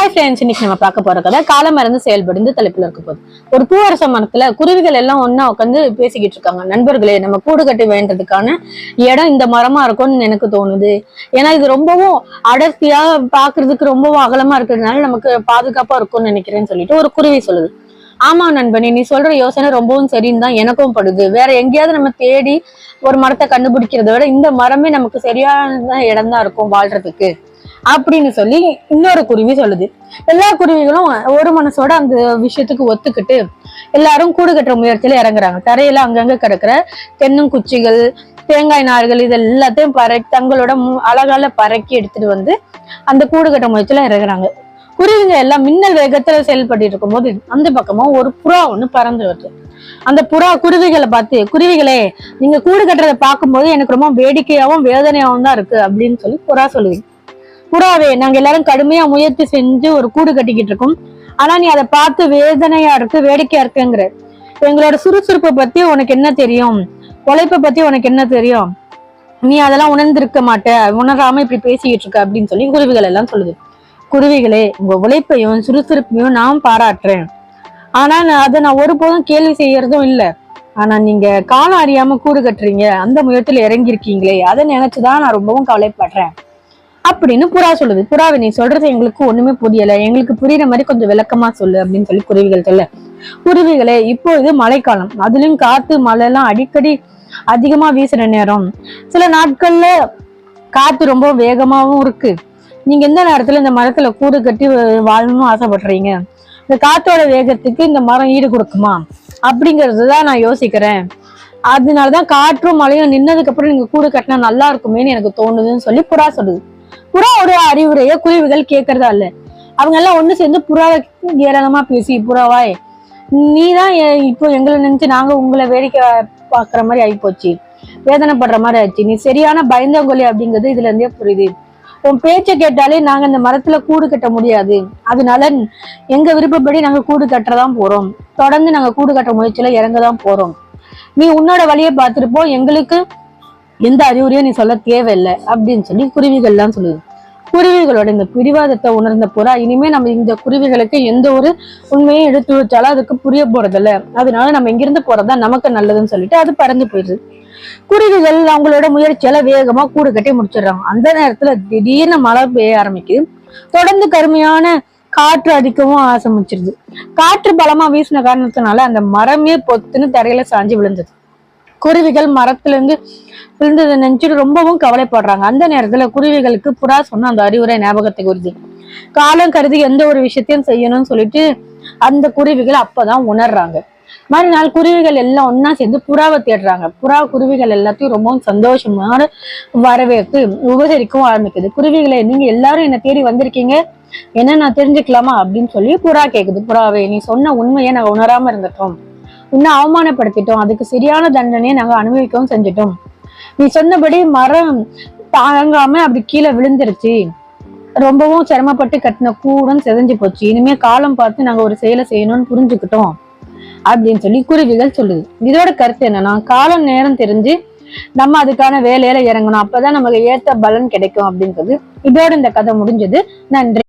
Hi friends, இன்னைக்கு நம்ம பார்க்க போற கதை காலமறந்து செயல்படு இந்த தலைப்புல இருக்க போகுது. ஒரு பூவரச மரத்துல குருவிகள் எல்லாம் ஒன்னா உட்காந்து பேசிக்கிட்டு இருக்காங்க. நண்பர்களே, நம்ம கூடு கட்டி வேண்டதுக்கான இடம் இந்த மரமா இருக்கும்னு எனக்கு தோணுது. ஏன்னா இது ரொம்பவும் அடர்த்தியா பாக்குறதுக்கு ரொம்பவும் அகலமா இருக்கிறதுனால நமக்கு பாதுகாப்பா இருக்கும்னு நினைக்கிறேன்னு சொல்லிட்டு ஒரு குருவி சொல்லுது. ஆமா நண்பனே, நீ சொல்ற யோசனை ரொம்பவும் சரின்னு தான் எனக்கும் படுது. வேற எங்கேயாவது நம்ம தேடி ஒரு மரத்தை கண்டுபிடிக்கிறத விட இந்த மரமே நமக்கு சரியான இடம் தான் இருக்கும் வாழ்றதுக்கு அப்படின்னு சொல்லி இன்னொரு குருவி சொல்லுது. எல்லா குருவிகளும் ஒரு மனசோட அந்த விஷயத்துக்கு ஒத்துக்கிட்டு எல்லாரும் கூடு கட்டுற முயற்சியில இறங்குறாங்க. தரையில அங்கங்க கிடக்குற தென்னங்குச்சிகள், தேங்காய் நார்கள் இது எல்லாத்தையும் தங்களோட அழகால பறக்கி எடுத்துட்டு வந்து அந்த கூடு கட்டுற முயற்சியில இறங்குறாங்க. குருவிங்க எல்லாம் மின்னல் வேகத்துல செயல்பட்டு இருக்கும் போது அந்த பக்கமா ஒரு புறா ஒண்ணு பறந்து வருது. அந்த புறா குருவிகளை பார்த்து, குருவிகளே, நீங்க கூடு கட்டுறதை பார்க்கும்போது எனக்கு ரொம்ப வேடிக்கையாவும் வேதனையாவும் தான் இருக்கு அப்படின்னு சொல்லி புறா சொல்லுது. புறாவே, நாங்க எல்லாரும் கடுமையா முயற்சி செஞ்சு ஒரு கூடு கட்டிக்கிட்டு இருக்கோம். ஆனா நீ அதை பார்த்து வேதனையா இருக்கு, வேடிக்கையா இருக்குங்கிற. எங்களோட சுறுசுறுப்பை பத்தி உனக்கு என்ன தெரியும்? உழைப்பை பத்தி உனக்கு என்ன தெரியும்? நீ அதெல்லாம் உணர்ந்திருக்க மாட்ட, உணராம இப்படி பேசிக்கிட்டு இருக்க அப்படின்னு சொல்லி குருவிகள் எல்லாம் சொல்லுது. குருவிகளே, உங்க உழைப்பையும் சுறுசுறுப்பையும் நான் பாராட்டுறேன். ஆனா அதை நான் ஒருபோதும் கேள்வி செய்யறதும் இல்லை. ஆனா நீங்க காலம் அறியாம கூடு கட்டுறீங்க, அந்த முயற்சியில இறங்கியிருக்கீங்களே, அதை நினைச்சுதான் நான் ரொம்பவும் கவலைப்படுறேன் அப்படின்னு புறா சொல்லுது. புறாவை, நீ சொல்றது எங்களுக்கு ஒண்ணுமே புரியல, எங்களுக்கு புரியுற மாதிரி கொஞ்சம் விளக்கமா சொல்லு அப்படின்னு சொல்லி குருவிகள் சொல்ல. குருவிகளே, இப்போ இது மழைக்காலம், அதுலயும் காத்து மழை எல்லாம் அடிக்கடி அதிகமா வீசுற நேரம். சில நாட்கள்ல காத்து ரொம்ப வேகமாவும் இருக்கு. நீங்க எந்த நேரத்துல இந்த மரத்துல கூடு கட்டி வாழணும்னு ஆசைப்படுறீங்க? இந்த காத்தோட வேகத்துக்கு இந்த மரம் ஈடு கொடுக்குமா அப்படிங்கறதுதான் நான் யோசிக்கிறேன். அதனாலதான் காற்றும் மழையும் நின்னதுக்கு அப்புறம் நீங்க கூடு கட்டினா நல்லா இருக்குமேன்னு எனக்கு தோணுதுன்னு சொல்லி புறா சொல்லுது. புறா ஒரு அறிவுரைய குருவிகள் கேட்கறதா இல்ல. அவங்க எல்லாம் ஒண்ணு சேர்ந்து புறாவை ஏராளமா பேசி, புறாவாய், நீதான் இப்போ எங்களை நினைச்சு நாங்க உங்களை வேடிக்கை பாக்குற மாதிரி ஆயிப்போச்சு, வேதனைப்படுற மாதிரி ஆயிடுச்சு. நீ சரியான பயந்தங்கொல்லி அப்படிங்கிறது இதுல இருந்தே புரியுது. உன் பேச்சை கேட்டாலே நாங்க இந்த மரத்துல கூடு கட்ட முடியாது. அதனால எங்க விருப்பப்படி நாங்க கூடு கட்டுறதான் போறோம். தொடர்ந்து நாங்க கூடு கட்ட முயற்சியில இறங்கதான் போறோம். நீ உன்னோட வழியை பார்த்துருப்போம், எங்களுக்கு எந்த அறிவுரையும் நீ சொல்ல தேவையில்லை அப்படின்னு சொல்லி குருவிகள் எல்லாம் சொல்லுது. குருவிகளோட இந்த பிடிவாதத்தை உணர்ந்த புறா, இனிமே நம்ம இந்த குருவிகளுக்கு எந்த ஒரு உண்மையும் எடுத்து வச்சாலும் அதுக்கு புரிய போறதில்ல, அதனால நம்ம இங்கிருந்து போறதா நமக்கு நல்லதுன்னு சொல்லிட்டு அது பறந்து போயிடுது. குருவிகள் அவங்களோட முயற்சியால வேகமா கூடு கட்டி முடிச்சிடுறாங்க. அந்த நேரத்துல திடீர்னு மழை பெய்ய ஆரம்பிக்குது. தொடர்ந்து கருமையான காற்று அடிக்கவும் ஆரம்பிச்சிருது. காற்று பலமா வீசின காரணத்தினால அந்த மரமே பொத்துன்னு தரையில சாஞ்சு விழுந்தது. குருவிகள் மரத்துல இருந்து விழுந்ததை நினைச்சிட்டு ரொம்பவும் கவலைப்படுறாங்க. அந்த நேரத்துல குருவிகளுக்கு புறா சொன்ன அந்த அறிவுரை ஞாபகத்துக்கு வருது. காலம் கருதி எந்த ஒரு விஷயத்தையும் செய்யணும்னு சொல்லிட்டு அந்த குருவிகள் அப்பதான் உணர்றாங்க. மறுநாள் குருவிகள் எல்லாம் ஒன்னா சேர்ந்து புறாவை தேடுறாங்க. புறா குருவிகள் எல்லாத்தையும் ரொம்பவும் சந்தோஷமான வரவேற்று உபசரிக்கவும் ஆரம்பிக்குது. குருவிகளை, நீங்க எல்லாரும் என்ன தேடி வந்திருக்கீங்க, என்ன நான் தெரிஞ்சுக்கலாமா அப்படின்னு சொல்லி புறா கேக்குது. புறாவே, நீ சொன்ன உண்மையை நாங்க உணராம இருந்துட்டோம், உன்னை அவமானப்படுத்திட்டோம், அதுக்கு சரியான தண்டனையை நாங்க அனுபவிக்கவும் செஞ்சுட்டோம். நீ சொன்னபடி மரம் தாங்காம அப்படி கீழே விழுந்துருச்சு, ரொம்பவும் சிரமப்பட்டு கட்டின கூடம் செதஞ்சு போச்சு, இனிமே காலம் பார்த்து நாங்க ஒரு செயலை செய்யணும்னு புரிஞ்சுக்கிட்டோம் அப்படின்னு சொல்லி குருவிகள் சொல்லுது. இதோட கருத்து என்னன்னா, காலம் நேரம் தெரிஞ்சு நம்ம அதுக்கான வேலையில இறங்கணும், அப்பதான் நமக்கு ஏத்த பலன் கிடைக்கும் அப்படின்றது. இதோட இந்த கதை முடிஞ்சது. நன்றி.